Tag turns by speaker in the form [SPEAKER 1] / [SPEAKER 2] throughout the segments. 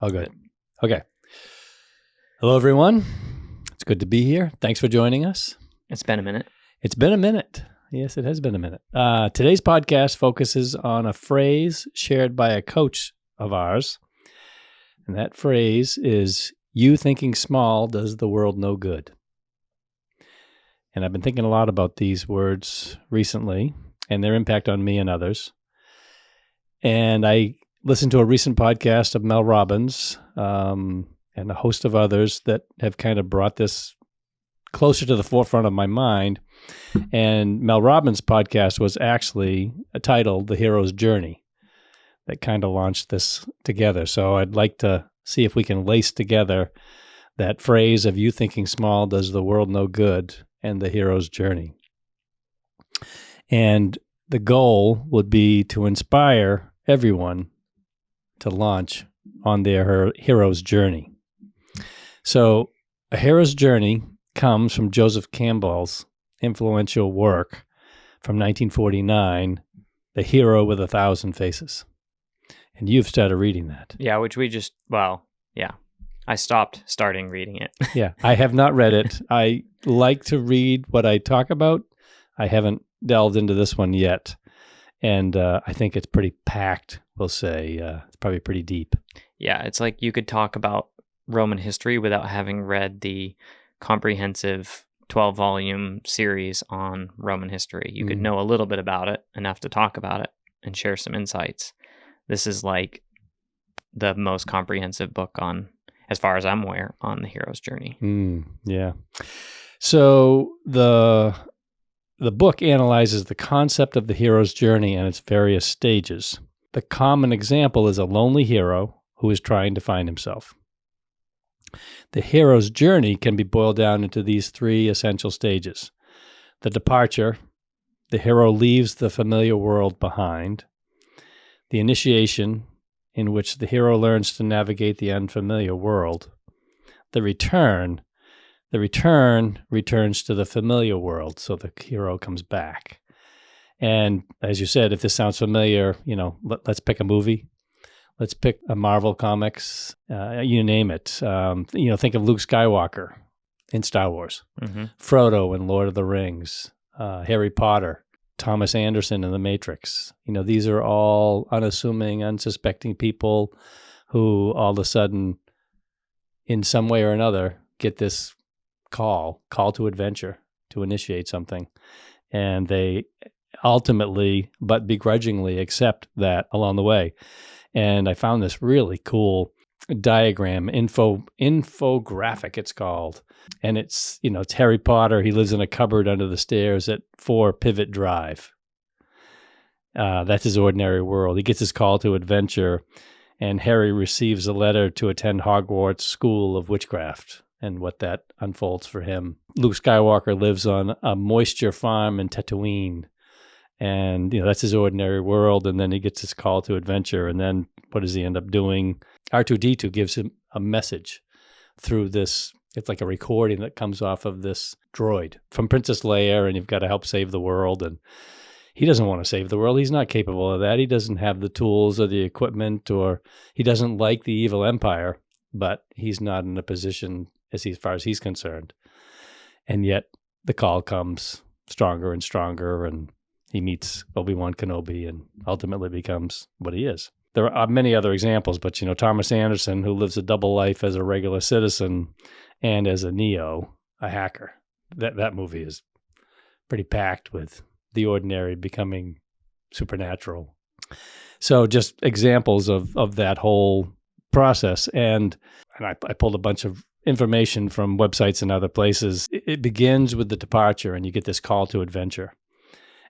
[SPEAKER 1] Oh, good. Okay. Hello, everyone. It's good to be here. Thanks for joining us.
[SPEAKER 2] It's been a minute.
[SPEAKER 1] It's been a minute. Yes, it has been a minute. Today's podcast focuses on a phrase shared by a coach of ours. And that phrase is, "You thinking small does the world no good." And I've been thinking a lot about these words recently and their impact on me and others. And I listened to a recent podcast of Mel Robbins and a host of others that have kind of brought this closer to the forefront of my mind. And Mel Robbins' podcast was actually titled The Hero's Journey that kind of launched this together. So I'd like to see if we can lace together that phrase of "you thinking small does the world no good" and the hero's journey. And the goal would be to inspire everyone to launch on their hero's journey. So a hero's journey comes from Joseph Campbell's influential work from 1949, The Hero with a Thousand Faces. And you've started reading that.
[SPEAKER 2] Yeah, which I stopped starting reading it.
[SPEAKER 1] Yeah, I have not read it. I like to read what I talk about. I haven't delved into this one yet. And I think it's pretty packed, we'll say. It's probably pretty deep.
[SPEAKER 2] Yeah, it's like you could talk about Roman history without having read the comprehensive 12-volume series on Roman history. You could know a little bit about it, enough to talk about it, and share some insights. This is like the most comprehensive book on, as far as I'm aware, on the hero's journey.
[SPEAKER 1] Yeah. So the book analyzes the concept of the hero's journey and its various stages. The common example is a lonely hero who is trying to find himself. The hero's journey can be boiled down into these three essential stages. The departure, the hero leaves the familiar world behind. The initiation, in which the hero learns to navigate the unfamiliar world. The return returns to the familiar world, so the hero comes back. And as you said, if this sounds familiar, let's pick a movie. Let's pick a Marvel Comics, you name it. Think of Luke Skywalker in Star Wars, Frodo in Lord of the Rings, Harry Potter, Thomas Anderson in The Matrix. These are all unassuming, unsuspecting people who all of a sudden, in some way or another, get this call to adventure, to initiate something. And they ultimately, but begrudgingly, accept that along the way. And I found this really cool diagram, infographic it's called. And it's Harry Potter. He lives in a cupboard under the stairs at 4 Pivot Drive. That's his ordinary world. He gets his call to adventure, and Harry receives a letter to attend Hogwarts School of Witchcraft and what that unfolds for him. Luke Skywalker lives on a moisture farm in Tatooine. And, that's his ordinary world. And then he gets his call to adventure. And then what does he end up doing? R2-D2 gives him a message through this. It's like a recording that comes off of this droid from Princess Leia, and you've got to help save the world. And he doesn't want to save the world. He's not capable of that. He doesn't have the tools or the equipment, or he doesn't like the evil empire, but he's not in a position as far as he's concerned. And yet the call comes stronger and stronger, and he meets Obi-Wan Kenobi and ultimately becomes what he is. There are many other examples, but, Thomas Anderson, who lives a double life as a regular citizen and as a Neo, a hacker. That movie is pretty packed with the ordinary becoming supernatural. So just examples of that whole process. And I pulled a bunch of information from websites and other places. It begins with the departure, and you get this call to adventure.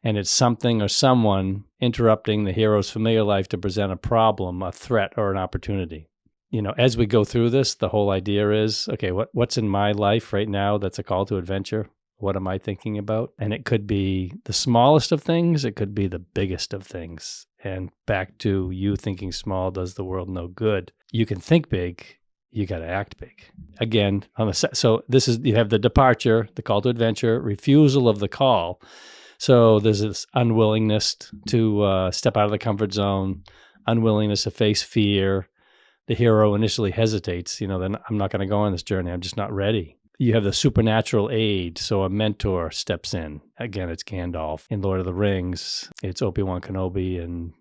[SPEAKER 1] And it's something or someone interrupting the hero's familiar life to present a problem, a threat, or an opportunity. As we go through this, the whole idea is, okay, what's in my life right now that's a call to adventure? What am I thinking about? And it could be the smallest of things. It could be the biggest of things. And back to you thinking small does the world no good. You can think big. You got to act big. Again, so you have the departure, the call to adventure, refusal of the call. So there's this unwillingness to step out of the comfort zone, unwillingness to face fear. the hero initially hesitates. Then I'm not going to go on this journey. I'm just not ready. You have the supernatural aid, so a mentor steps in. Again, it's Gandalf. In Lord of the Rings, it's Obi-Wan Kenobi and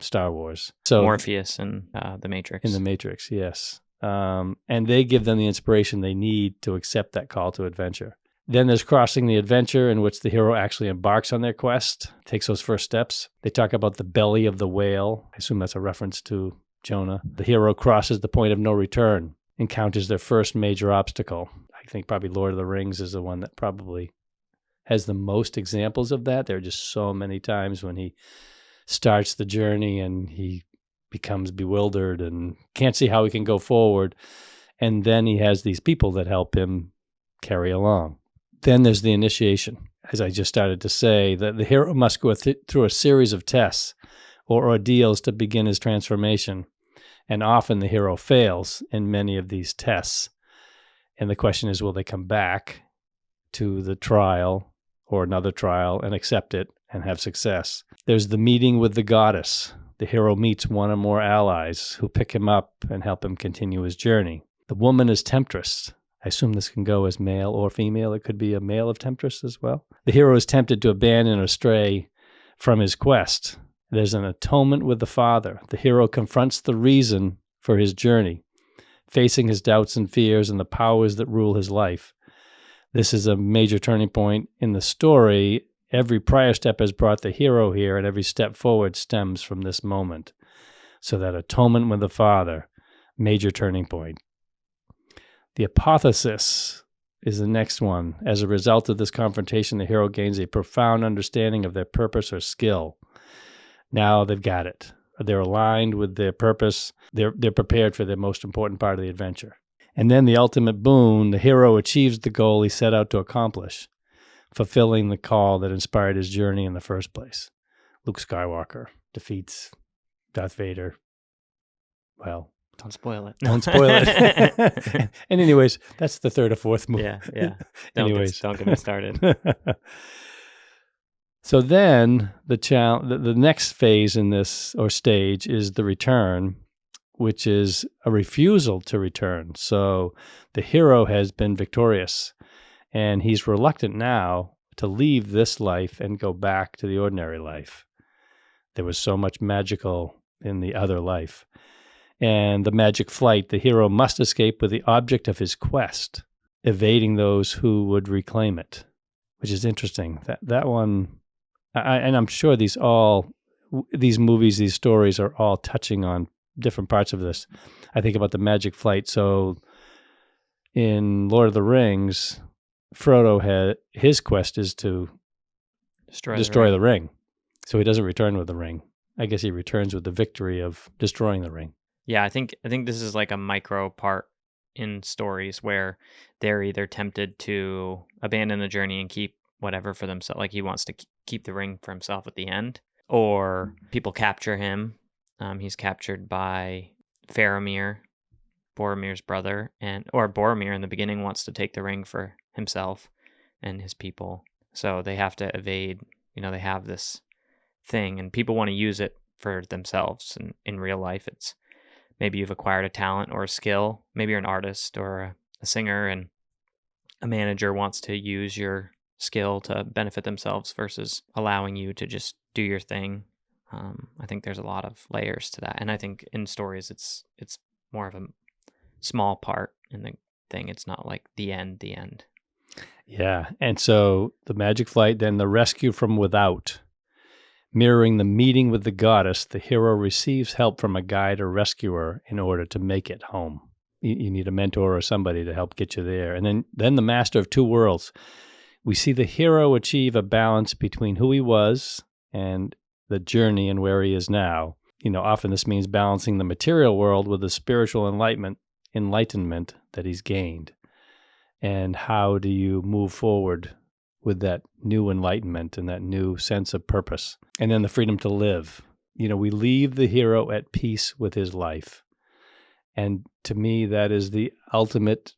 [SPEAKER 1] Star Wars. So
[SPEAKER 2] Morpheus in The Matrix.
[SPEAKER 1] In The Matrix, yes. And they give them the inspiration they need to accept that call to adventure. Then there's Crossing the Adventure, in which the hero actually embarks on their quest, takes those first steps. They talk about the belly of the whale. I assume that's a reference to Jonah. The hero crosses the point of no return, encounters their first major obstacle. I think probably Lord of the Rings is the one that probably has the most examples of that. There are just so many times when he starts the journey and he becomes bewildered and can't see how he can go forward. And then he has these people that help him carry along. Then there's the initiation. As I just started to say, that the hero must go through a series of tests or ordeals to begin his transformation. And often the hero fails in many of these tests. And the question is, will they come back to the trial or another trial and accept it and have success? There's the meeting with the goddess. The hero meets one or more allies who pick him up and help him continue his journey. The woman is temptress. I assume this can go as male or female. It could be a male of temptress as well. The hero is tempted to abandon or stray from his quest. There's an atonement with the father. The hero confronts the reason for his journey, facing his doubts and fears and the powers that rule his life. This is a major turning point in the story. Every prior step has brought the hero here, and every step forward stems from this moment. So that atonement with the father, major turning point. The apotheosis is the next one. As a result of this confrontation, the hero gains a profound understanding of their purpose or skill. Now they've got it. They're aligned with their purpose. They're prepared for the most important part of the adventure. And then the ultimate boon, the hero achieves the goal he set out to accomplish, fulfilling the call that inspired his journey in the first place. Luke Skywalker defeats Darth Vader. Well,
[SPEAKER 2] don't spoil it.
[SPEAKER 1] Don't spoil it. And anyways, that's the third or fourth movie.
[SPEAKER 2] Yeah. Don't get me started.
[SPEAKER 1] So then the next phase in this, or stage, is the return, which is a refusal to return. So the hero has been victorious, and he's reluctant now to leave this life and go back to the ordinary life. There was so much magical in the other life. And the magic flight, the hero must escape with the object of his quest, evading those who would reclaim it, which is interesting. That one, and I'm sure these movies, these stories are all touching on different parts of this. I think about the magic flight. So in Lord of the Rings, Frodo his quest is to destroy the ring. So he doesn't return with the ring. I guess he returns with the victory of destroying the ring.
[SPEAKER 2] Yeah, I think this is like a micro part in stories where they're either tempted to abandon the journey and keep whatever for themselves, like he wants to keep the ring for himself at the end, or people capture him. He's captured by Faramir, Boromir's brother, or Boromir in the beginning wants to take the ring for himself and his people. So they have to evade, they have this thing and people want to use it for themselves. And in real life, it's maybe you've acquired a talent or a skill. Maybe you're an artist or a singer, and a manager wants to use your skill to benefit themselves versus allowing you to just do your thing. I think there's a lot of layers to that. And I think in stories, it's more of a small part in the thing. It's not like the end.
[SPEAKER 1] Yeah. And so the magic flight, then the rescue from without. Mirroring the meeting with the goddess, the hero receives help from a guide or rescuer in order to make it home. You need a mentor or somebody to help get you there. And then the master of two worlds. We see the hero achieve a balance between who he was and the journey and where he is now. Often this means balancing the material world with the spiritual enlightenment that he's gained. And how do you move forward with that new enlightenment and that new sense of purpose? And then the freedom to live. We leave the hero at peace with his life. And to me, that is the ultimate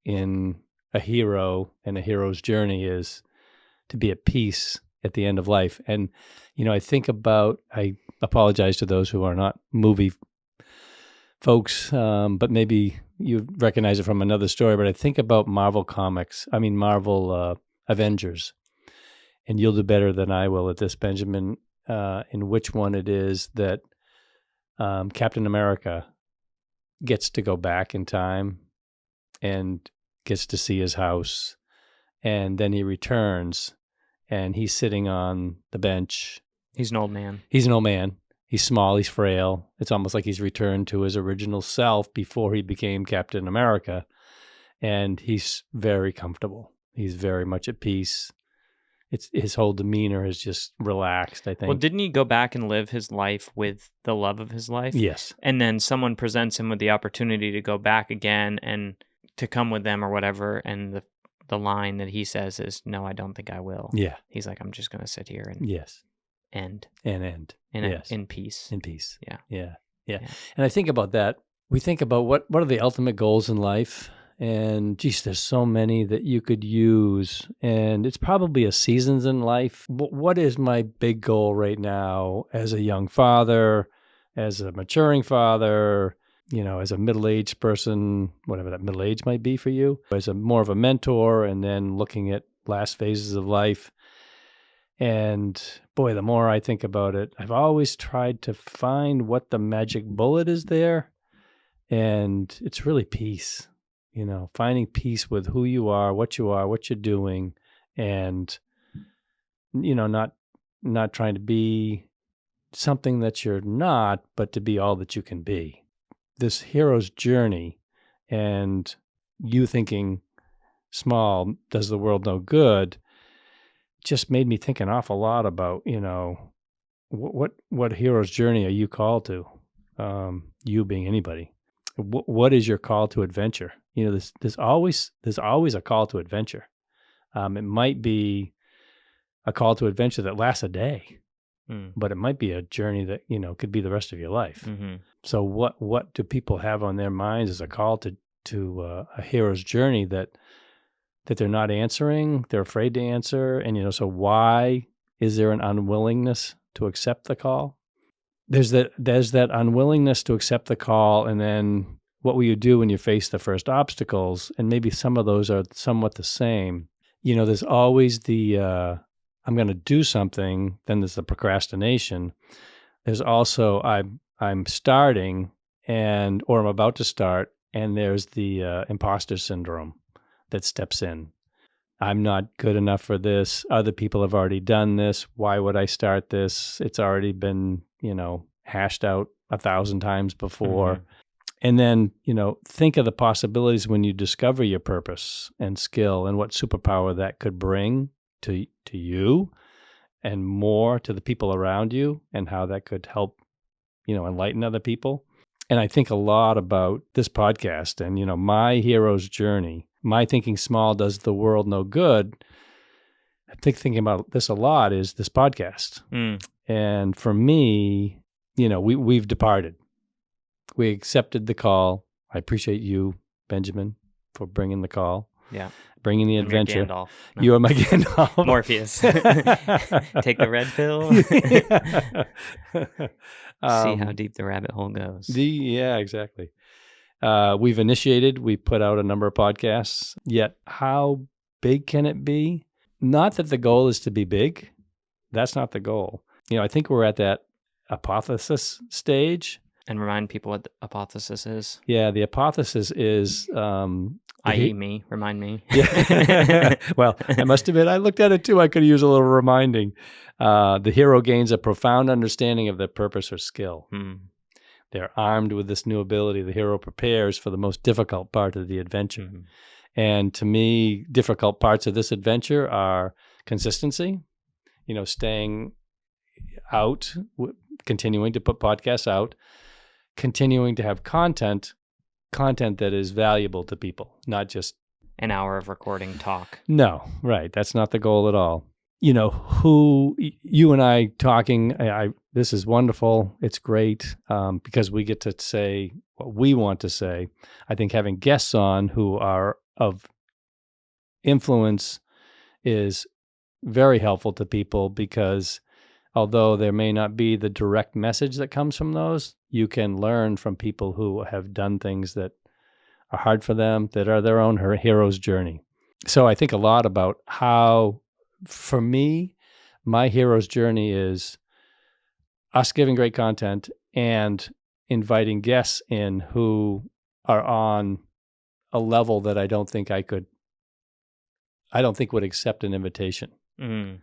[SPEAKER 1] in a hero, and a hero's journey is to be at peace at the end of life. And, I apologize to those who are not movie folks, but maybe you recognize it from another story, but I think about Marvel Avengers, and you'll do better than I will at this, Benjamin, in which one it is that Captain America gets to go back in time and gets to see his house, and then he returns, and he's sitting on the bench.
[SPEAKER 2] He's an old man.
[SPEAKER 1] He's an old man. He's small, he's frail. It's almost like he's returned to his original self before he became Captain America. And he's very comfortable. He's very much at peace. His whole demeanor is just relaxed, I think.
[SPEAKER 2] Well, didn't he go back and live his life with the love of his life?
[SPEAKER 1] Yes.
[SPEAKER 2] And then someone presents him with the opportunity to go back again and to come with them or whatever. And the line that he says is, "No, I don't think I will."
[SPEAKER 1] Yeah.
[SPEAKER 2] He's like, "I'm just going to sit here and
[SPEAKER 1] yes.
[SPEAKER 2] end.
[SPEAKER 1] And yes.
[SPEAKER 2] In peace."
[SPEAKER 1] In peace.
[SPEAKER 2] Yeah.
[SPEAKER 1] Yeah. Yeah. And I think about that. We think about what are the ultimate goals in life? And geez, there's so many that you could use. And it's probably a seasons in life. What is my big goal right now as a young father, as a maturing father, as a middle-aged person, whatever that middle age might be for you, as a more of a mentor, and then looking at last phases of life. And boy, the more I think about it, I've always tried to find what the magic bullet is there. And it's really peace, finding peace with who you are, what you're doing, and, not trying to be something that you're not, but to be all that you can be. This hero's journey and you thinking small does the world no good just made me think an awful lot about, what hero's journey are you called to? You being anybody. What is your call to adventure? There's always a call to adventure. It might be a call to adventure that lasts a day, but it might be a journey that, could be the rest of your life.
[SPEAKER 2] Mm-hmm.
[SPEAKER 1] So what do people have on their minds as a call to a hero's journey that they're not answering, they're afraid to answer? And, so why is there an unwillingness to accept the call? There's that unwillingness to accept the call, and then what will you do when you face the first obstacles? And maybe some of those are somewhat the same. There's always the I'm going to do something. Then there's the procrastination. There's also I'm starting or I'm about to start, and there's the imposter syndrome that steps in. I'm not good enough for this. Other people have already done this. Why would I start this? It's already been, hashed out 1,000 times before. Mm-hmm. And then, think of the possibilities when you discover your purpose and skill and what superpower that could bring to you and more to the people around you, and how that could help, enlighten other people. And I think a lot about this podcast and, my hero's journey. My thinking small does the world no good. I think thinking about this a lot is this podcast. And for me, we've departed. We accepted the call. I appreciate you, Benjamin, for bringing the call.
[SPEAKER 2] Yeah.
[SPEAKER 1] Bringing the adventure.
[SPEAKER 2] No.
[SPEAKER 1] You are my Gandalf.
[SPEAKER 2] Morpheus. Take the red pill. See how deep the rabbit hole goes.
[SPEAKER 1] Yeah, exactly. We put out a number of podcasts, yet how big can it be? Not that the goal is to be big. That's not the goal. I think we're at that hypothesis stage.
[SPEAKER 2] And remind people what the hypothesis is.
[SPEAKER 1] Yeah, the hypothesis is...
[SPEAKER 2] i.e. me. Remind me.
[SPEAKER 1] Yeah. Well, I must admit, I looked at it too. I could use a little reminding. The hero gains a profound understanding of their purpose or skill. They're armed with this new ability. The hero prepares for the most difficult part of the adventure. Mm-hmm. And to me, difficult parts of this adventure are consistency, staying out, continuing to put podcasts out, continuing to have content that is valuable to people, not just
[SPEAKER 2] an hour of recording talk.
[SPEAKER 1] No, right. That's not the goal at all. Who you and I talking, this is wonderful. It's great because we get to say what we want to say. I think having guests on who are of influence is very helpful to people because although there may not be the direct message that comes from those, you can learn from people who have done things that are hard for them, that are their own hero's journey. So I think a lot about how, for me, my hero's journey is us giving great content and inviting guests in who are on a level that I don't think would accept an invitation.
[SPEAKER 2] Mm.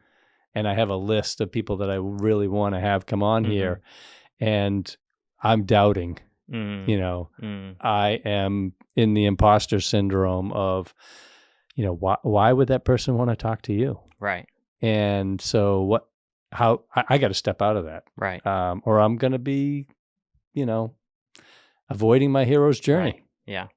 [SPEAKER 1] And I have a list of people that I really want to have come on here, and I'm doubting. I am in the imposter syndrome of, why would that person want to talk to you?
[SPEAKER 2] Right.
[SPEAKER 1] And so I got to step out of that.
[SPEAKER 2] Right.
[SPEAKER 1] Or I'm going to be, avoiding my hero's journey.
[SPEAKER 2] Right. Yeah.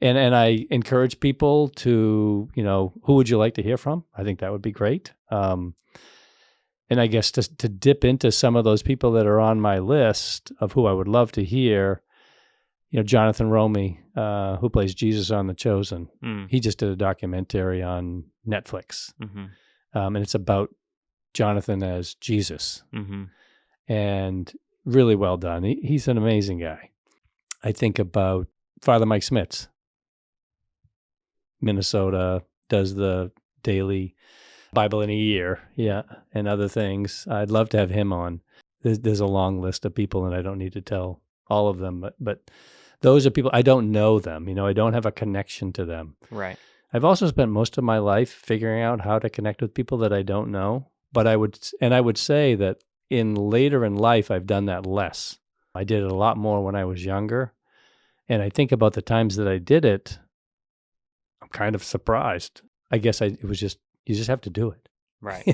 [SPEAKER 1] And I encourage people to, who would you like to hear from? I think that would be great. And I guess to dip into some of those people that are on my list of who I would love to hear, Jonathan Romy, who plays Jesus on The Chosen. He just did a documentary on Netflix. And it's about Jonathan as Jesus. And really well done. He's an amazing guy. I think about Father Mike Smits, Minnesota, does the daily Bible in a year, and other things. I'd love to have him on. There's a long list of people, and I don't need to tell all of them, but those are people, I don't know them. I don't have a connection to them.
[SPEAKER 2] Right.
[SPEAKER 1] I've also spent most of my life figuring out how to connect with people that I don't know, but I would say that later in life, I've done that less. I did it a lot more when I was younger, and I think about the times that I did it, I'm kind of surprised. I guess it was just, you just have to do it.
[SPEAKER 2] Right.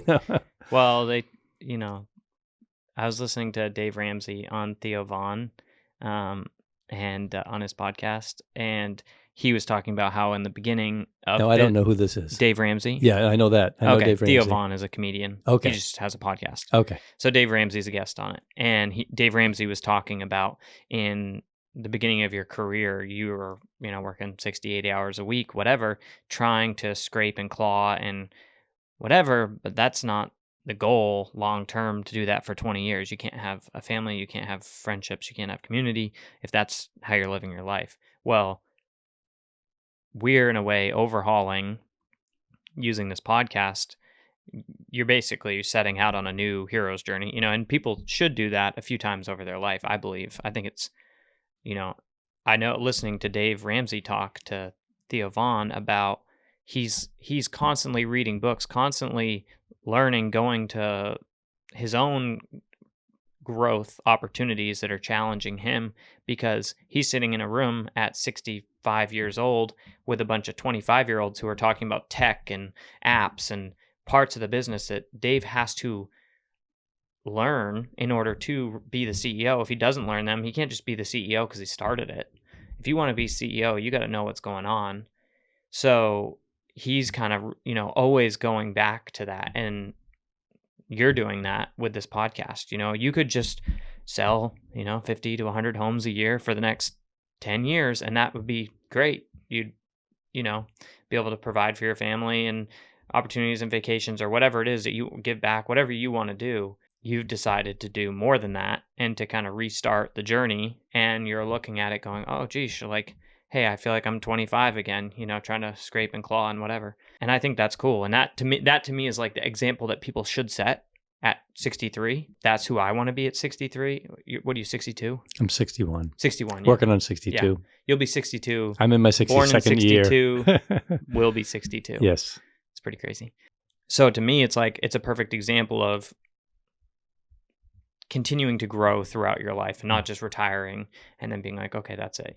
[SPEAKER 2] Well, I was listening to Dave Ramsey on Theo Vaughn, and on his podcast, and he was talking about how in the beginning of
[SPEAKER 1] I don't know who this is.
[SPEAKER 2] Dave Ramsey.
[SPEAKER 1] Yeah, I know that. I know Dave Ramsey.
[SPEAKER 2] Theo Vaughn is a comedian.
[SPEAKER 1] Okay.
[SPEAKER 2] He just has a podcast.
[SPEAKER 1] Okay.
[SPEAKER 2] So Dave Ramsey's a guest on it. And Dave Ramsey was talking about in the beginning of your career, you were, working 60, 80 hours a week, whatever, trying to scrape and claw and whatever, but that's not the goal long term to do that for 20 years. You can't have a family, you can't have friendships, you can't have community if that's how you're living your life. Well, we're in a way overhauling using this podcast. You're basically setting out on a new hero's journey, and people should do that a few times over their life, I believe. I think it's, I know listening to Dave Ramsey talk to Theo Vaughn about he's constantly reading books, constantly learning, going to his own growth opportunities that are challenging him, because he's sitting in a room at 65 years old with a bunch of 25-year-olds who are talking about tech and apps and parts of the business that Dave has to learn in order to be the CEO. If he doesn't learn them, he can't just be the CEO because he started it. If you want to be CEO, you got to know what's going on. So he's kind of, always going back to that. And you're doing that with this podcast. You could just sell, 50 to 100 homes a year for the next 10 years, and that would be great. You'd, be able to provide for your family and opportunities and vacations or whatever it is that you give back, whatever you want to do. You've decided to do more than that and to kind of restart the journey. And you're looking at it going, oh, geez, like, hey, I feel like I'm 25 again, trying to scrape and claw and whatever. And I think that's cool. And that to me is like the example that people should set at 63. That's who I want to be at 63. What are you, 62?
[SPEAKER 1] I'm 61.
[SPEAKER 2] 61.
[SPEAKER 1] Working on 62.
[SPEAKER 2] Yeah. You'll be 62.
[SPEAKER 1] I'm in my 62nd
[SPEAKER 2] Born in 62,
[SPEAKER 1] year.
[SPEAKER 2] will be 62.
[SPEAKER 1] Yes.
[SPEAKER 2] It's pretty crazy. So to me, it's like, it's a perfect example of continuing to grow throughout your life and not just retiring and then being like, okay, that's it,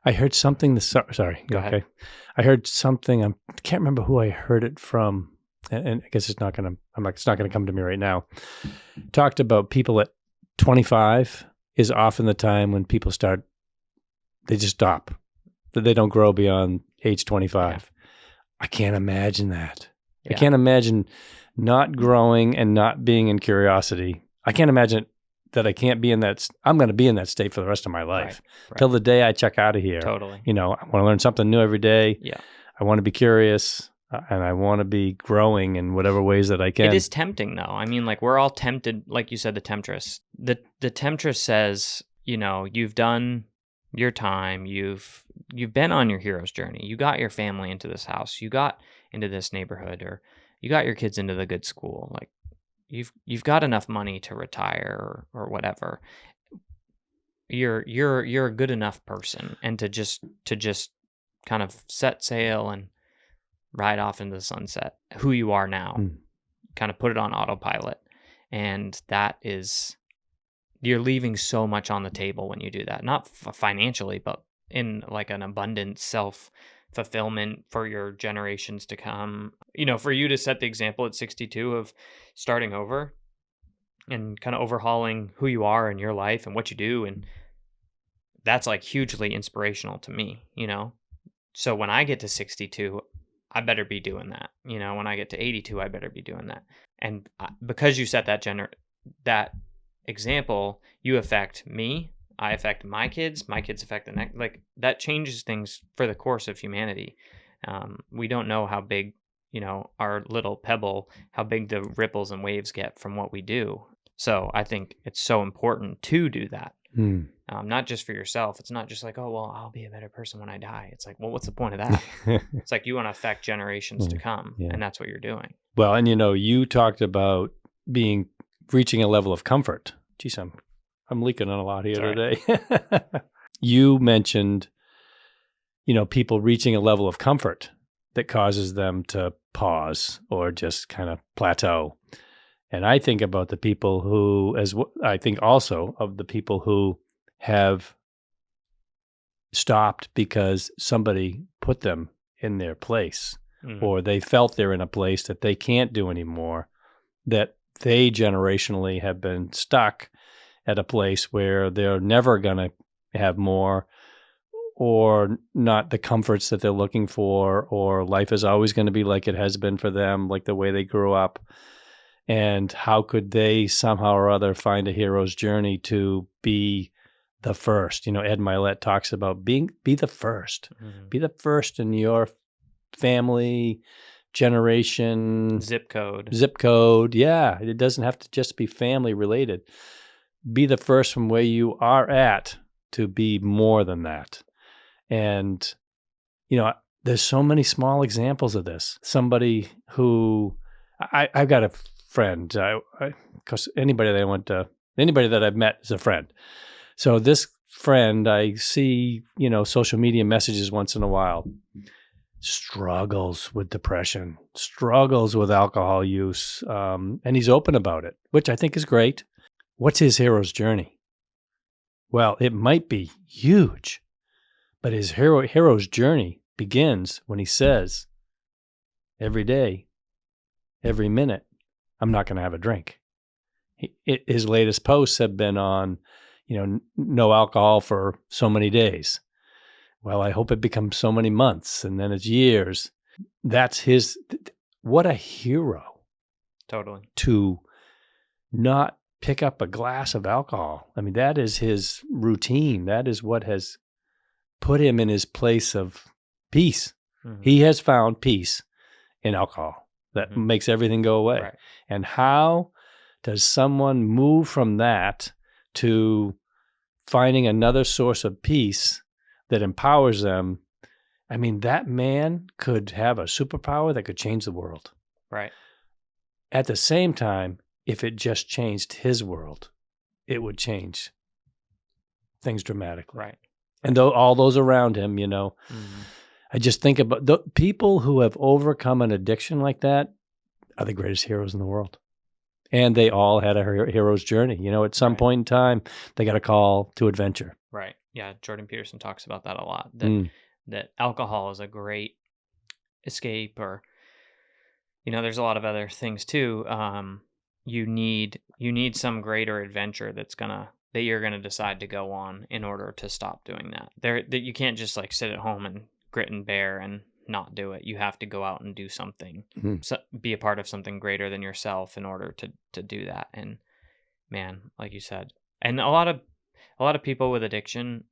[SPEAKER 1] I heard something sorry.
[SPEAKER 2] Go ahead.
[SPEAKER 1] I heard something, I can't remember who I heard it from, and I guess it's not going to come to me right now. Talked about people at 25 is often the time when people they just stop. They don't grow beyond age 25. Yeah. I can't imagine that. Yeah. I can't imagine not growing and not being in curiosity. I can't imagine that I can't be in that. I'm going to be in that state for the rest of my life till the day I check out of here.
[SPEAKER 2] Totally.
[SPEAKER 1] I want to learn something new every day.
[SPEAKER 2] Yeah.
[SPEAKER 1] I want to be curious. and I want to be growing in whatever ways that I can.
[SPEAKER 2] It is tempting, though. I mean, like, we're all tempted, like you said, the temptress. The temptress says, you've done your time. You've been on your hero's journey. You got your family into this house. You got into this neighborhood, or you got your kids into the good school. Like, you've got enough money to retire or whatever. You're a good enough person, and to just kind of set sail and ride off into the sunset, who you are now, kind of put it on autopilot. And that is, you're leaving so much on the table when you do that, not financially, but in like an abundant self-fulfillment for your generations to come. For you to set the example at 62 of starting over and kind of overhauling who you are in your life and what you do, and that's like hugely inspirational to me. So when I get to 62, I better be doing that. When I get to 82, I better be doing that. And because you set that example, you affect me. I affect my kids affect the next. Like, that changes things for the course of humanity. We don't know how big, our little pebble, how big the ripples and waves get from what we do. So I think it's so important to do that. Not just for yourself. It's not just like, oh, well, I'll be a better person when I die. It's like, well, what's the point of that? It's like, you want to affect generations to come, and that's what you're doing.
[SPEAKER 1] Well, and you talked about reaching a level of comfort. Geez, I'm leaking on a lot here today. You mentioned, people reaching a level of comfort that causes them to pause or just kind of plateau. And I think about the people who, I think also of the people who have stopped because somebody put them in their place, or they felt they're in a place that they can't do anymore, that they generationally have been stuck at a place where they're never going to have more, or not the comforts that they're looking for, or life is always going to be like it has been for them, like the way they grew up. And how could they somehow or other find a hero's journey to be the first? Ed Milet talks about be the first. Be the first in your family, generation,
[SPEAKER 2] zip code.
[SPEAKER 1] Yeah, it doesn't have to just be family related. Be the first from where you are at to be more than that. And there's so many small examples of this. Somebody who I've got a friend, because anybody that I've met is a friend. So this friend, I see, social media messages once in a while, struggles with depression, struggles with alcohol use, and he's open about it, which I think is great. What's his hero's journey? Well, it might be huge, but his hero's journey begins when he says, every day, every minute, I'm not going to have a drink. His latest posts have been on, no alcohol for so many days. Well, I hope it becomes so many months, and then it's years. That's what a hero.
[SPEAKER 2] Totally.
[SPEAKER 1] To not pick up a glass of alcohol. I mean, that is his routine. That is what has put him in his place of peace. He has found peace in alcohol that makes everything go away.
[SPEAKER 2] Right.
[SPEAKER 1] And how does someone move from that to finding another source of peace that empowers them? I mean, that man could have a superpower that could change the world.
[SPEAKER 2] Right.
[SPEAKER 1] At the same time, if it just changed his world, it would change things dramatically.
[SPEAKER 2] Right.
[SPEAKER 1] And all those around him, I just think about the people who have overcome an addiction like that are the greatest heroes in the world. And they all had a hero's journey. At some point in time, they got a call to adventure.
[SPEAKER 2] Right. Yeah. Jordan Peterson talks about that a lot, that alcohol is a great escape, or, there's a lot of other things too. You need some greater adventure that you're gonna decide to go on in order to stop doing that. That you can't just like sit at home and grit and bear and not do it. You have to go out and do something, be a part of something greater than yourself in order to do that. And man, like you said, and a lot of people with addiction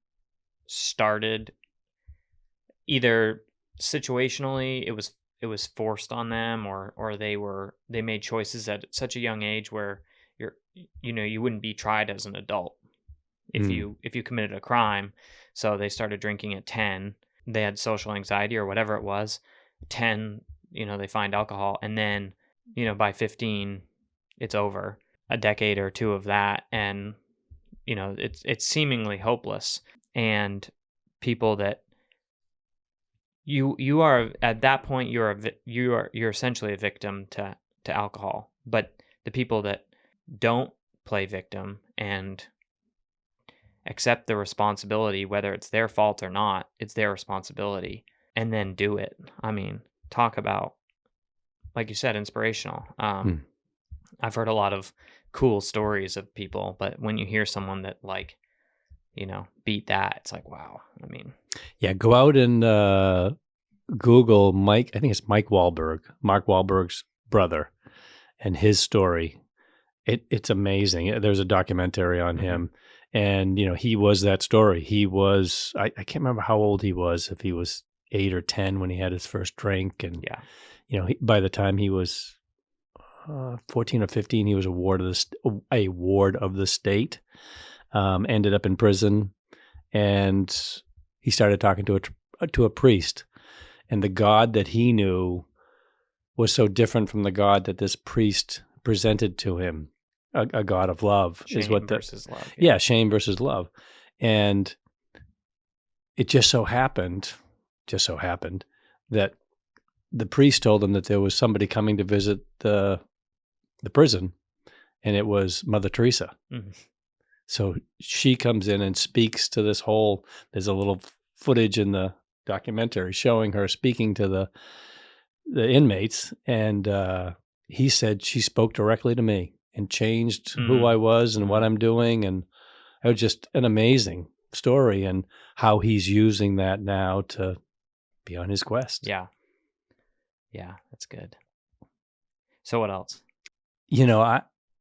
[SPEAKER 2] started either situationally, it was it was forced on them, or they made choices at such a young age where you wouldn't be tried as an adult if you committed a crime. So they started drinking at 10. They had social anxiety or whatever it was. 10, they find alcohol, and then by 15 it's over. A decade or two of that, and it's seemingly hopeless. And people that you are at that point, you're essentially a victim to alcohol. But the people that don't play victim and accept the responsibility, whether it's their fault or not, it's their responsibility, and then do it. I mean, talk about, like you said, inspirational. I've heard a lot of cool stories of people, but when you hear someone that beat that, it's like, wow. I mean,
[SPEAKER 1] yeah, go out and Google Mike. I think it's Mark Wahlberg's brother, and his story. It's amazing. There's a documentary on him, and he was that story. He was I can't remember how old he was, if he was 8 or 10 when he had his first drink, and by the time he was 14 or 15, he was a ward of the state. Ended up in prison, and he started talking to a priest, and the God that he knew was so different from the God that this priest presented to him. A God of love
[SPEAKER 2] versus love.
[SPEAKER 1] Yeah, shame versus love. And it just so happened that the priest told him that there was somebody coming to visit the prison, and it was Mother Teresa. Mm-hmm. So she comes in and speaks to this whole, there's a little footage in the documentary showing her speaking to the inmates, and he said she spoke directly to me and changed who I was and what I'm doing, and it was just an amazing story, and how he's using that now to be on his quest.
[SPEAKER 2] Yeah, that's good. So what else?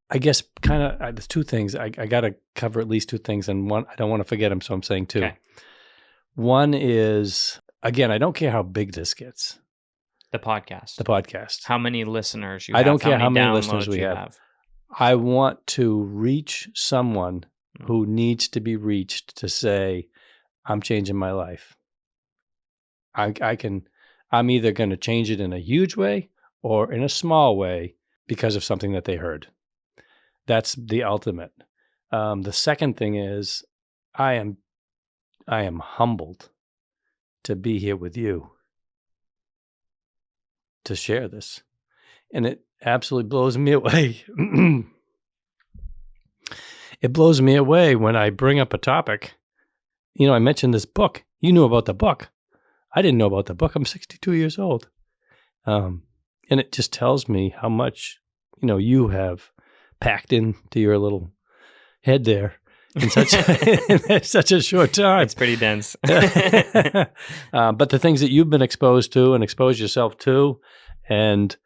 [SPEAKER 1] I guess kind of there's two things. I got to cover at least two things, and one, I don't want to forget them, so I'm saying two. Okay. One is, again, I don't care how big this gets.
[SPEAKER 2] The podcast.
[SPEAKER 1] How
[SPEAKER 2] many listeners you have.
[SPEAKER 1] I don't care how many listeners we have. I want to reach someone who needs to be reached to say, I'm changing my life. I'm either going to change it in a huge way or in a small way because of something that they heard. That's the ultimate. The second thing is, I am humbled to be here with you to share this. And it absolutely blows me away. It blows me away when I bring up a topic. I mentioned this book. You knew about the book. I didn't know about the book. I'm 62 years old. And it just tells me how much, you have packed into your little head there in such a short time.
[SPEAKER 2] It's pretty dense.
[SPEAKER 1] But the things that you've been exposed to and exposed yourself to, and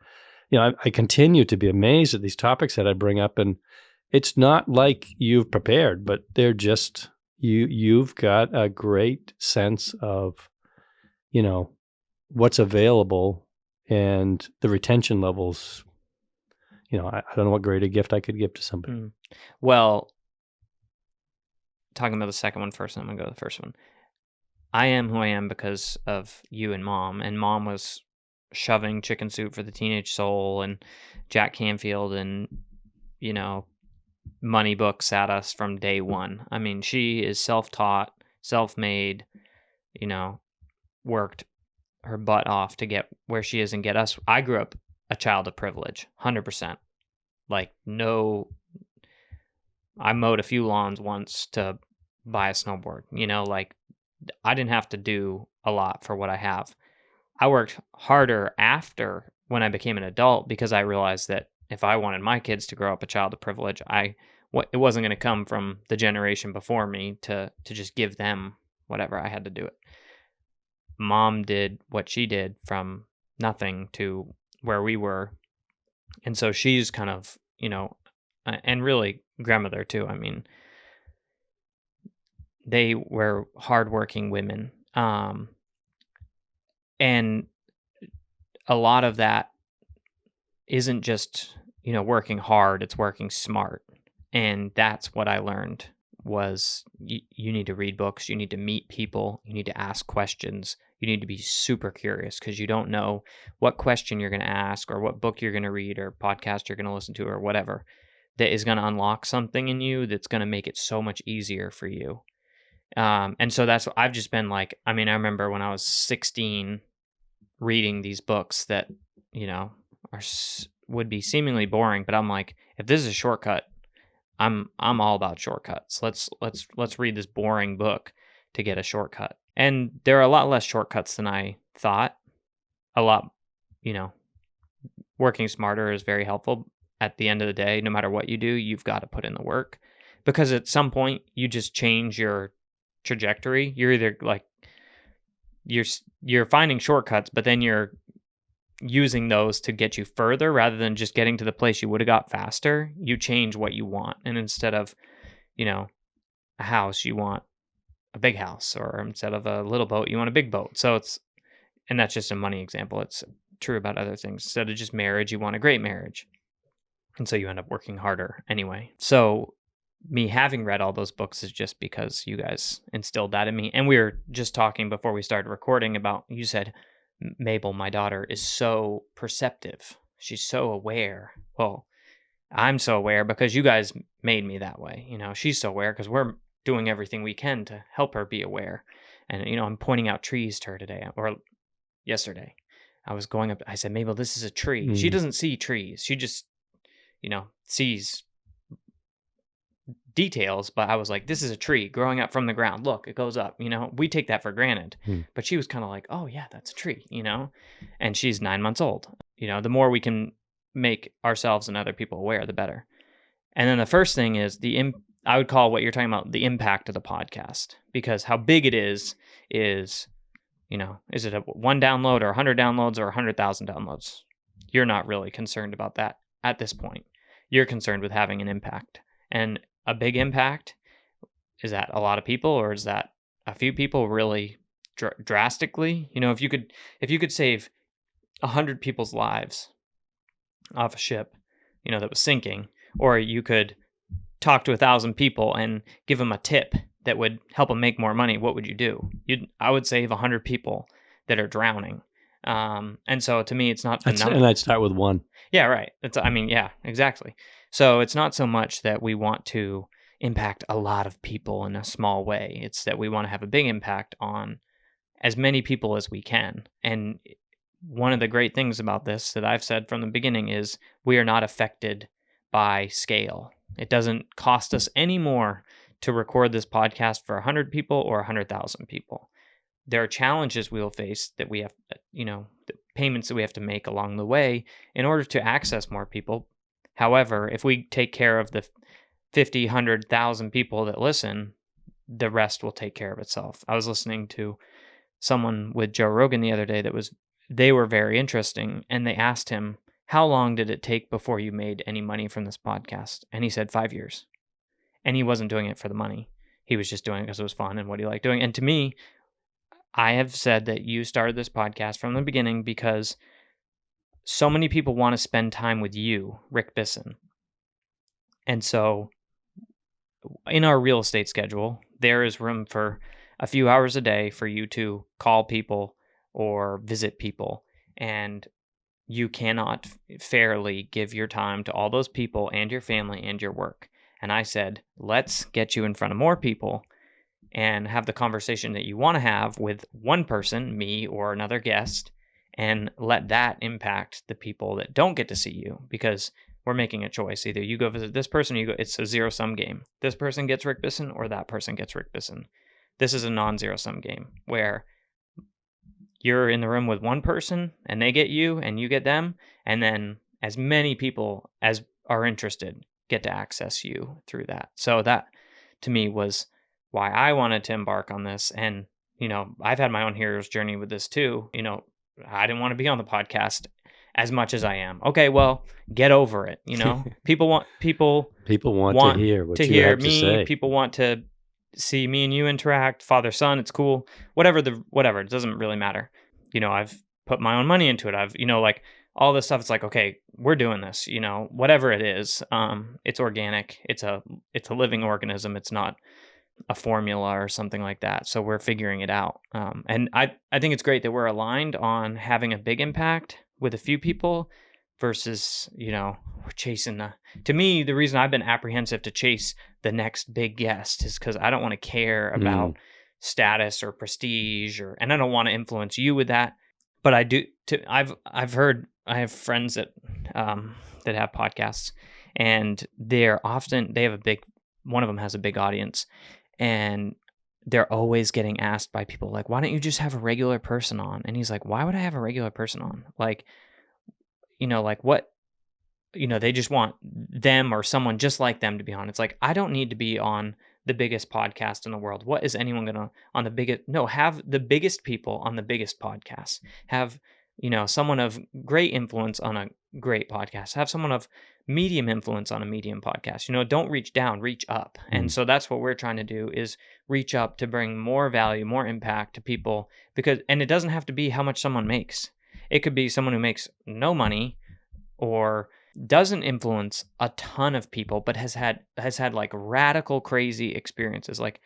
[SPEAKER 1] I continue to be amazed at these topics that I bring up, and it's not like you've prepared, but they're just you've got a great sense of what's available and the retention levels. I don't know what greater gift I could give to somebody.
[SPEAKER 2] Well, talking about the second one first, I'm going to go to the first one. I am who I am because of you and Mom. And Mom was shoving Chicken Soup for the Teenage Soul and Jack Canfield and, money books at us from day one. I mean, she is self-taught, self-made, worked her butt off to get where she is and get us. I grew up a child of privilege, 100%. I mowed a few lawns once to buy a snowboard. I didn't have to do a lot for what I have. I worked harder after when I became an adult because I realized that if I wanted my kids to grow up a child of privilege, it wasn't going to come from the generation before me to just give them whatever. I had to do it. Mom did what she did from nothing to where we were. And so she's kind of, and really grandmother too. I mean, they were hardworking women. And a lot of that isn't just, working hard, it's working smart. And that's what I learned was you need to read books, you need to meet people, you need to ask questions, you need to be super curious because you don't know what question you're going to ask or what book you're going to read or podcast you're going to listen to or whatever that is going to unlock something in you that's going to make it so much easier for you. And so that's what I've just been like. I mean, I remember when I was 16 reading these books that, would be seemingly boring, but I'm like, if this is a shortcut, I'm all about shortcuts. Let's read this boring book to get a shortcut. And there are a lot less shortcuts than I thought. A lot, working smarter is very helpful. At the end of the day, no matter what you do, you've got to put in the work because at some point you just change your trajectory. You're either like you're finding shortcuts, but then you're using those to get you further rather than just getting to the place you would have got faster. You change what you want. And instead of, a house, you want a big house, or instead of a little boat, you want a big boat. So and that's just a money example. It's true about other things. Instead of just marriage, you want a great marriage. And so you end up working harder anyway. So me having read all those books is just because you guys instilled that in me. And we were just talking before we started recording about, you said, Mabel, my daughter, is so perceptive. She's so aware. Well, I'm so aware because you guys made me that way. She's so aware because we're doing everything we can to help her be aware. And, I'm pointing out trees to her today or yesterday. I was going up. I said, Mabel, this is a tree. She doesn't see trees. She just, sees details, but I was like, this is a tree growing up from the ground. Look, it goes up, we take that for granted. But she was kind of like, oh yeah, that's a tree, and she's 9 months old. The more we can make ourselves and other people aware, the better. And then the first thing is I would call what you're talking about the impact of the podcast, because how big it is, is it a 1 download or 100 downloads or 100,000 downloads? You're not really concerned about that at this point. You're concerned with having an impact. And a big impact, is that a lot of people or is that a few people really drastically? If you could save 100 people's lives off a ship, that was sinking, or you could talk to 1,000 people and give them a tip that would help them make more money, what would you do? I would save 100 people that are drowning. And so to me, it's not the number.
[SPEAKER 1] And I'd start with 1.
[SPEAKER 2] Yeah, right. Yeah, exactly. So it's not so much that we want to impact a lot of people in a small way. It's that we want to have a big impact on as many people as we can. And one of the great things about this that I've said from the beginning is we are not affected by scale. It doesn't cost us any more to record this podcast for 100 people or 100,000 people. There are challenges we will face that we have, the payments that we have to make along the way in order to access more people. However, if we take care of the 50, 100,000 people that listen, the rest will take care of itself. I was listening to someone with Joe Rogan the other day they were very interesting, and they asked him, how long did it take before you made any money from this podcast? And he said 5 years. And he wasn't doing it for the money. He was just doing it because it was fun and what he liked doing. And to me, I have said that you started this podcast from the beginning because so many people want to spend time with you, Rick Bisson. And so in our real estate schedule, there is room for a few hours a day for you to call people or visit people. And you cannot fairly give your time to all those people and your family and your work. And I said, let's get you in front of more people and have the conversation that you want to have with one person, me or another guest, and let that impact the people that don't get to see you, because we're making a choice. Either you go visit this person, or it's a zero-sum game. This person gets Rick Bisson or that person gets Rick Bisson. This is a non-zero-sum game where you're in the room with one person and they get you and you get them, and then as many people as are interested get to access you through that. So that to me was why I wanted to embark on this. And, I've had my own hero's journey with this too. I didn't want to be on the podcast as much as I am. Okay, well, get over it. People want
[SPEAKER 1] to hear what you have to say.
[SPEAKER 2] People want to see me and you interact, father son. It's cool. Whatever. It doesn't really matter. I've put my own money into it. I've, like all this stuff. It's like, okay, we're doing this, whatever it is. It's organic. It's a living organism. It's not a formula or something like that. So we're figuring it out. And I think it's great that we're aligned on having a big impact with a few people versus, we're chasing to me, the reason I've been apprehensive to chase the next big guest is because I don't want to care about status or prestige and I don't want to influence you with that. But I do, I've heard, I have friends that have podcasts and they have one of them has a big audience. And they're always getting asked by people like, why don't you just have a regular person on? And he's like, why would I have a regular person on? Like, like what, they just want them or someone just like them to be on. It's like, I don't need to be on the biggest podcast in the world. What is anyone going to on the biggest? No, have the biggest people on the biggest podcast. Have, someone of great influence on a great podcast. Have someone of medium influence on a medium podcast. Don't reach down, reach up. And so that's what we're trying to do is reach up to bring more value, more impact to people and it doesn't have to be how much someone makes. It could be someone who makes no money or doesn't influence a ton of people, but has had like radical crazy experiences, like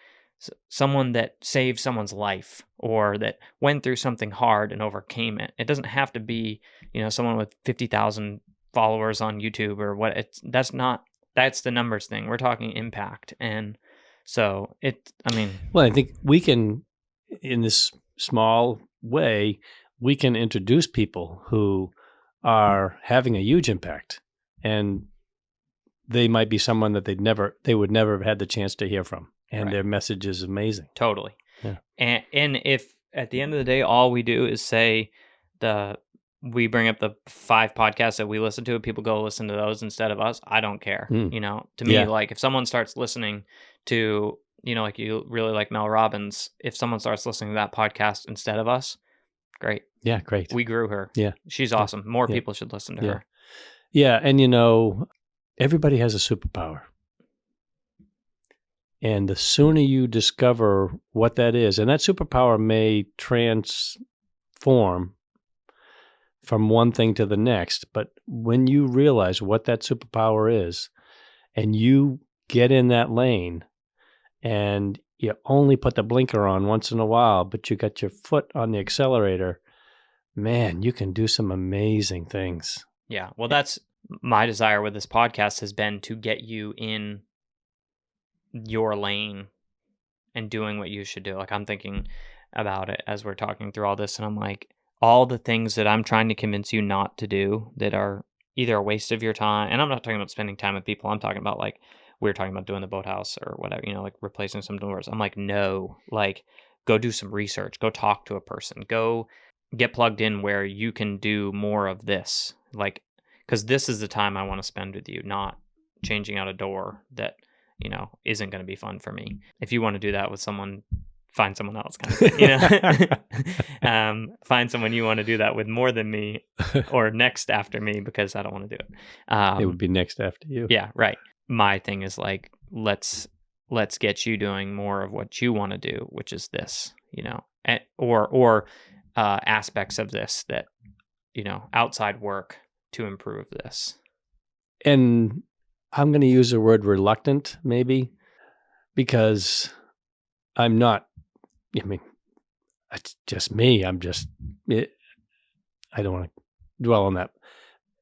[SPEAKER 2] someone that saved someone's life or that went through something hard and overcame it. It doesn't have to be, someone with 50,000 followers on YouTube or what. That's the numbers thing. We're talking impact. And so
[SPEAKER 1] well, I think we can, in this small way, we can introduce people who are having a huge impact, and they might be someone that they would never have had the chance to hear from. And their message is amazing.
[SPEAKER 2] Totally.
[SPEAKER 1] Yeah.
[SPEAKER 2] And if at the end of the day, all we do is say we bring up the 5 podcasts that we listen to and people go listen to those instead of us, I don't care. To me, like if someone starts listening to, like you really like Mel Robbins, if someone starts listening to that podcast instead of us, great.
[SPEAKER 1] Yeah, great.
[SPEAKER 2] We grew her.
[SPEAKER 1] Yeah.
[SPEAKER 2] She's awesome. More people should listen to her.
[SPEAKER 1] Yeah. And everybody has a superpower. And the sooner you discover what that is, and that superpower may transform from one thing to the next, but when you realize what that superpower is, and you get in that lane, and you only put the blinker on once in a while, but you got your foot on the accelerator, man, you can do some amazing things.
[SPEAKER 2] Yeah. Well, that's my desire with this podcast has been to get you in your lane and doing what you should do. Like I'm thinking about it as we're talking through all this and I'm like, all the things that I'm trying to convince you not to do that are either a waste of your time. And I'm not talking about spending time with people. I'm talking about like, we were talking about doing the boathouse or whatever, like replacing some doors. I'm like, no, like go do some research, go talk to a person, go get plugged in where you can do more of this. Like, cause this is the time I want to spend with you, not changing out a door that, isn't going to be fun for me. If you want to do that with someone, find someone else kind of thing, find someone you want to do that with more than me or next after me because I don't want to do it.
[SPEAKER 1] It would be next after you.
[SPEAKER 2] Yeah, right. My thing is like, let's get you doing more of what you want to do, which is this, or aspects of this that, outside work to improve this.
[SPEAKER 1] And I'm going to use the word reluctant, maybe, because I'm not, it's just me. I don't want to dwell on that.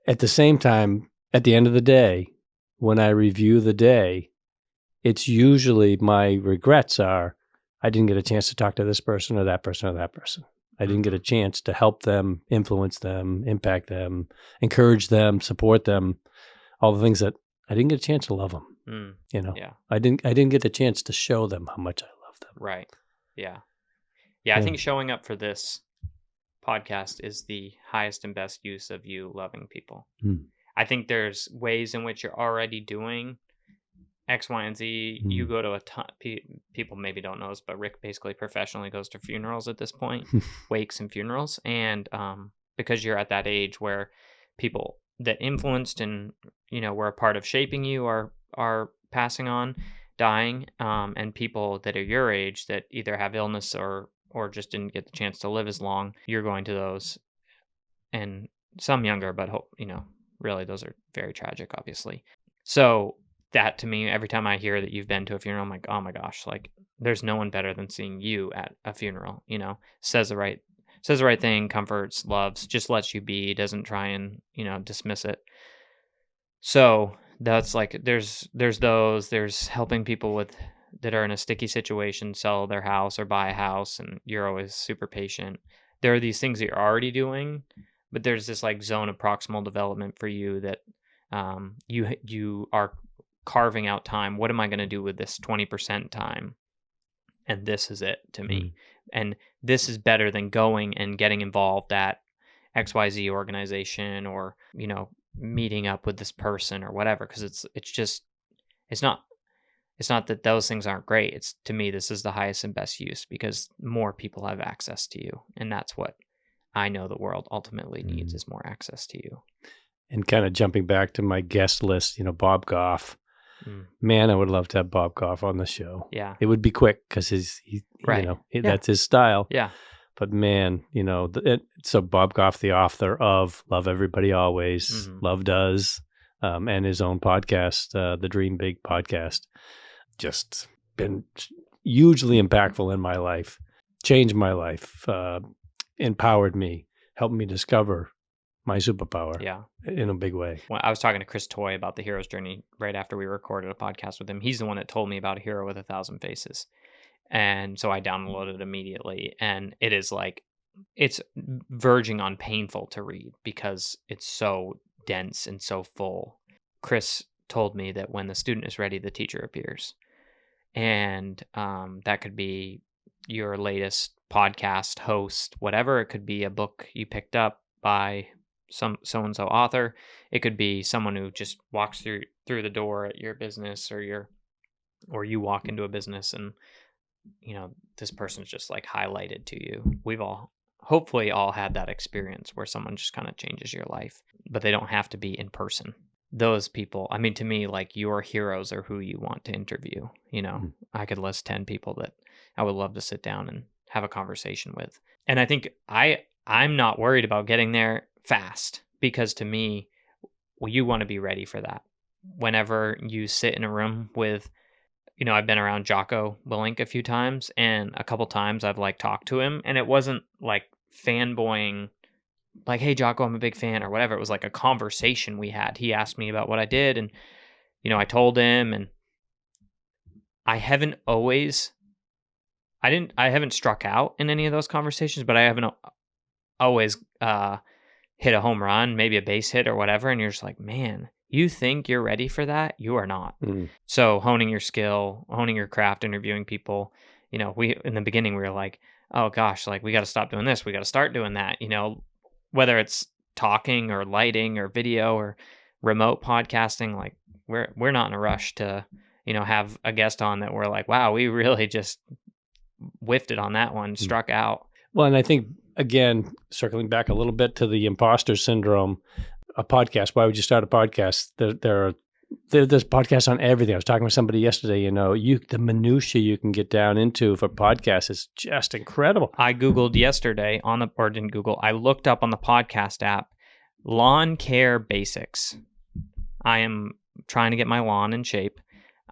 [SPEAKER 1] At the same time, at the end of the day, when I review the day, it's usually my regrets are, I didn't get a chance to talk to this person or that person or that person. I didn't get a chance to help them, influence them, impact them, encourage them, support them, all the things that I didn't get a chance to love them.
[SPEAKER 2] Yeah.
[SPEAKER 1] I didn't get the chance to show them how much I love them.
[SPEAKER 2] Right. Yeah. I think showing up for this podcast is the highest and best use of you loving people. I think there's ways in which you're already doing X, Y, and Z. You go to a ton. People maybe don't know this, but Rick basically professionally goes to funerals at this point, wakes and funerals, and because you're at that age where people that influenced and were a part of shaping you are passing on, dying, and people that are your age that either have illness or just didn't get the chance to live as long, you're going to those and some younger, but really those are very tragic, obviously. So that to me, every time I hear that you've been to a funeral, I'm like, oh my gosh, like there's no one better than seeing you at a funeral. Says the right thing, comforts, loves, just lets you be, doesn't try and dismiss it. So that's like there's helping people that are in a sticky situation sell their house or buy a house, and you're always super patient. There are these things that you're already doing, but there's this like zone of proximal development for you that you are carving out time. What am I going to do with this 20% time? And this is it to me. And this is better than going and getting involved at XYZ organization or, meeting up with this person or whatever. Cause it's not that those things aren't great. It's, to me, this is the highest and best use because more people have access to you. And that's what I know the world ultimately needs is more access to you.
[SPEAKER 1] And kind of jumping back to my guest list, Bob Goff. Man, I would love to have Bob Goff on the show.
[SPEAKER 2] Yeah.
[SPEAKER 1] It would be quick because
[SPEAKER 2] right.
[SPEAKER 1] That's his style.
[SPEAKER 2] Yeah.
[SPEAKER 1] But man, so Bob Goff, the author of Love Everybody Always, Love Does, and his own podcast, the Dream Big podcast, just been hugely impactful in my life, changed my life, empowered me, helped me discover my superpower in a big way.
[SPEAKER 2] Well, I was talking to Chris Toy about the hero's journey right after we recorded a podcast with him. He's the one that told me about A Hero with 1,000 Faces. And so I downloaded it immediately. And it is like, it's verging on painful to read because it's so dense and so full. Chris told me that when the student is ready, the teacher appears. And that could be your latest podcast host, whatever. It could be a book you picked up by some so-and-so author. It could be someone who just walks through the door at your business or you walk into a business and this person's just like highlighted to you. We've hopefully all had that experience where someone just kind of changes your life, but they don't have to be in person. Those people, I mean, to me, like your heroes are who you want to interview. I could list 10 people that I would love to sit down and have a conversation with. And I think I'm not worried about getting there fast because to me, you want to be ready for that. Whenever you sit in a room with, I've been around Jocko Willink a few times, and a couple times I've like talked to him, and it wasn't like fanboying, like, hey, Jocko, I'm a big fan or whatever. It was like a conversation we had. He asked me about what I did, and, I told him, and I haven't struck out in any of those conversations, but I haven't always hit a home run, maybe a base hit or whatever. And you're just like, man, you think you're ready for that? You are not. So honing your skill, honing your craft, interviewing people, we, in the beginning, we were like, oh gosh, like we got to stop doing this. We got to start doing that, whether it's talking or lighting or video or remote podcasting, like we're not in a rush to, have a guest on that we're like, wow, we really just whiffed it on that one, struck out.
[SPEAKER 1] Well, and I think, again, circling back a little bit to the imposter syndrome, a podcast, why would you start a podcast? There's podcasts on everything. I was talking with somebody yesterday, the minutia you can get down into for podcasts is just incredible.
[SPEAKER 2] I Googled yesterday I looked up on the podcast app, lawn care basics. I am trying to get my lawn in shape.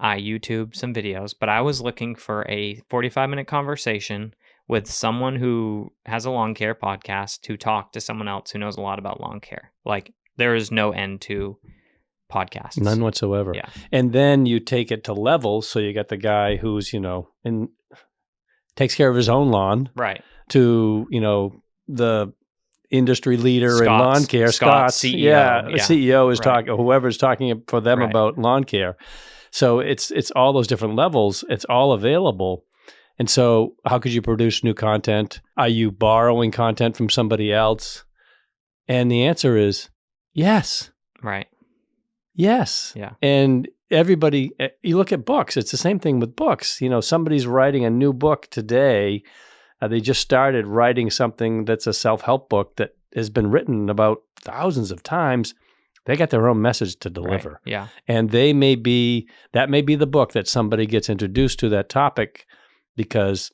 [SPEAKER 2] I YouTube some videos, but I was looking for a 45-minute conversation with someone who has a lawn care podcast to talk to someone else who knows a lot about lawn care. Like, there is no end to podcasts.
[SPEAKER 1] None whatsoever.
[SPEAKER 2] Yeah.
[SPEAKER 1] And then you take it to levels. So you got the guy who's, and takes care of his own lawn.
[SPEAKER 2] Right.
[SPEAKER 1] To, the industry leader in lawn care. Scott's
[SPEAKER 2] CEO.
[SPEAKER 1] Yeah. The CEO is
[SPEAKER 2] right.
[SPEAKER 1] talking, whoever's talking for them
[SPEAKER 2] right.
[SPEAKER 1] about lawn care. So it's all those different levels. It's all available. And so how could you produce new content? Are you borrowing content from somebody else? And the answer is yes.
[SPEAKER 2] Right.
[SPEAKER 1] Yes.
[SPEAKER 2] Yeah.
[SPEAKER 1] And everybody, you look at books, it's the same thing with books. Somebody's writing a new book today. They just started writing something that's a self-help book that has been written about thousands of times. They got their own message to deliver.
[SPEAKER 2] Right. Yeah.
[SPEAKER 1] And that may be the book that somebody gets introduced to that topic because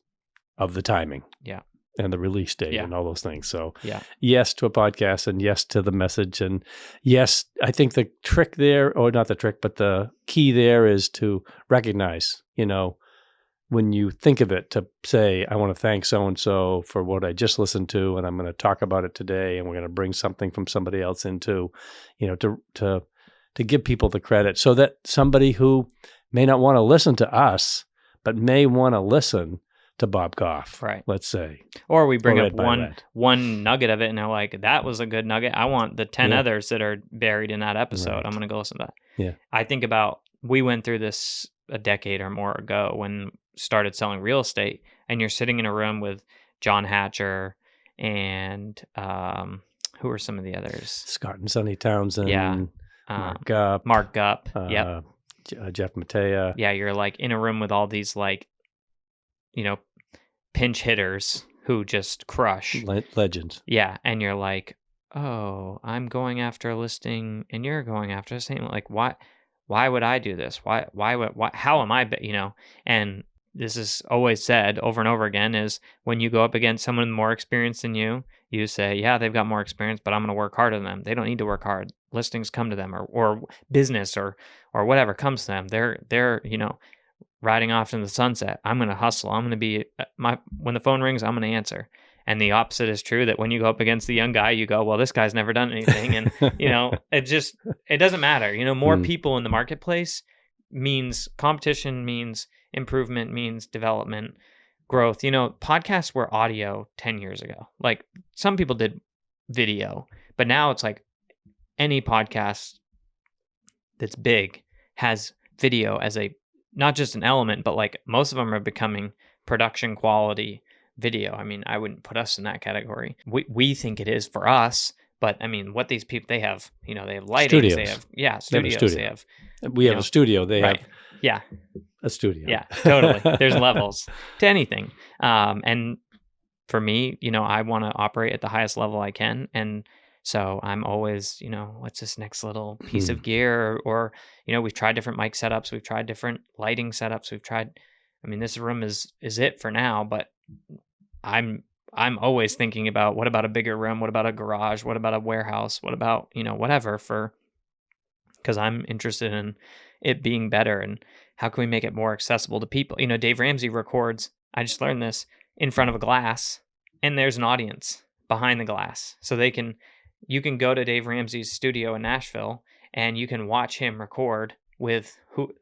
[SPEAKER 1] of the timing.
[SPEAKER 2] Yeah.
[SPEAKER 1] and the release date
[SPEAKER 2] Yeah.
[SPEAKER 1] and all those things. So
[SPEAKER 2] Yeah.
[SPEAKER 1] yes to a podcast and yes to the message. And yes, I think the trick there, or not the trick, but the key there is to recognize, when you think of it, to say, I want to thank so-and-so for what I just listened to, and I'm going to talk about it today, and we're going to bring something from somebody else into, to give people the credit, so that somebody who may not want to listen to us, but may want to listen to Bob Goff,
[SPEAKER 2] Right.
[SPEAKER 1] let's say.
[SPEAKER 2] Or we bring
[SPEAKER 1] Or
[SPEAKER 2] up
[SPEAKER 1] Read by Red.
[SPEAKER 2] one nugget of it, and they're like, that was a good nugget. I want the 10
[SPEAKER 1] Yeah.
[SPEAKER 2] others that are buried in that episode.
[SPEAKER 1] Right.
[SPEAKER 2] I'm going to go listen to that.
[SPEAKER 1] Yeah.
[SPEAKER 2] I think about, we went through this a decade or more ago when started selling real estate, and you're sitting in a room with John Hatcher and who are some of the others?
[SPEAKER 1] Scott and Sonny Townsend.
[SPEAKER 2] Yeah.
[SPEAKER 1] Mark Gupp.
[SPEAKER 2] Mark Gupp. Yep.
[SPEAKER 1] Jeff Matea.
[SPEAKER 2] Yeah, you're like in a room with all these like, pinch hitters who just crush.
[SPEAKER 1] Legends.
[SPEAKER 2] Yeah, and you're like, oh, I'm going after a listing and you're going after the same. Like, why would I do this? How am I, and this is always said over and over again, is when you go up against someone more experienced than you say, yeah, they've got more experience, but I'm going to work harder than them. They don't need to work hard. Listings come to them, or business or whatever comes to them. They're riding off into the sunset. I'm going to hustle. I'm going to be when the phone rings, I'm going to answer. And the opposite is true, that when you go up against the young guy, you go, well, this guy's never done anything. And, it doesn't matter. More people in the marketplace means competition, means improvement, means development, growth. Podcasts were audio 10 years ago. Like, some people did video, but now it's like any podcast that's big has video as not just an element, but like most of them are becoming production quality video. I mean, I wouldn't put us in that category. We think it is for us, but I mean, what these people, they have, they have lighting,
[SPEAKER 1] studios.
[SPEAKER 2] they have, studios.
[SPEAKER 1] We have a studio. They
[SPEAKER 2] right.
[SPEAKER 1] have a studio.
[SPEAKER 2] Yeah, totally. There's levels to anything. And for me, I want to operate at the highest level I can. And so I'm always, what's this next little piece of gear? Or, we've tried different mic setups. We've tried different lighting setups. This room is it for now, but I'm always thinking about, what about a bigger room? What about a garage? What about a warehouse? What about, whatever, because I'm interested in it being better, and how can we make it more accessible to people? Dave Ramsey records, I just learned this, in front of a glass, and there's an audience behind the glass. So you can go to Dave Ramsey's studio in Nashville, and you can watch him record with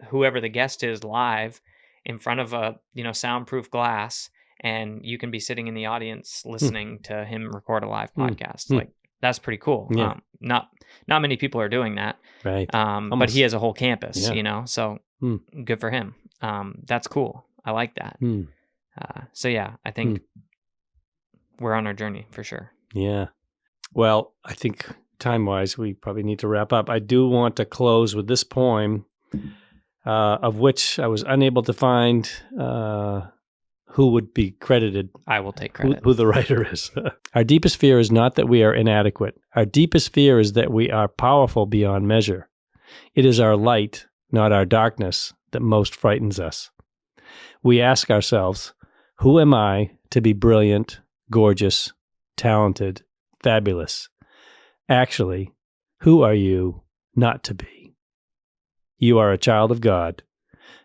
[SPEAKER 2] whoever the guest is live in front of a soundproof glass, and you can be sitting in the audience listening to him record a live podcast. Like, that's pretty cool.
[SPEAKER 1] Yeah.
[SPEAKER 2] Not many people are doing that.
[SPEAKER 1] Right.
[SPEAKER 2] But he has a whole campus, so good for him. That's cool. I like that. So yeah, I think we're on our journey for sure.
[SPEAKER 1] Yeah. Well, I think time-wise, we probably need to wrap up. I do want to close with this poem, of which I was unable to find who would be credited.
[SPEAKER 2] I will take credit.
[SPEAKER 1] Who the writer is. Our deepest fear is not that we are inadequate. Our deepest fear is that we are powerful beyond measure. It is our light, not our darkness, that most frightens us. We ask ourselves, who am I to be brilliant, gorgeous, talented, fabulous? Actually, who are you not to be? You are a child of God.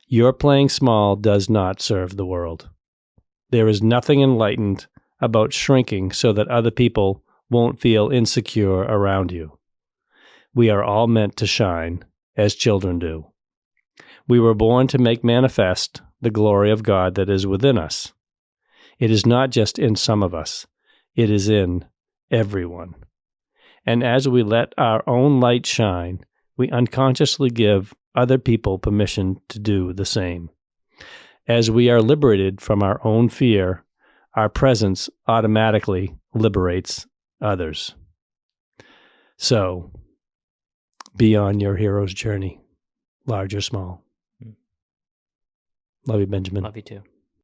[SPEAKER 1] Your playing small does not serve the world. There is nothing enlightened about shrinking so that other people won't feel insecure around you. We are all meant to shine, as children do. We were born to make manifest the glory of God that is within us. It is not just in some of us. It is in everyone. And as we let our own light shine, we unconsciously give other people permission to do the same. As we are liberated from our own fear, our presence automatically liberates others. So, be on your hero's journey, large or small. Love you, Benjamin.
[SPEAKER 2] Love you too.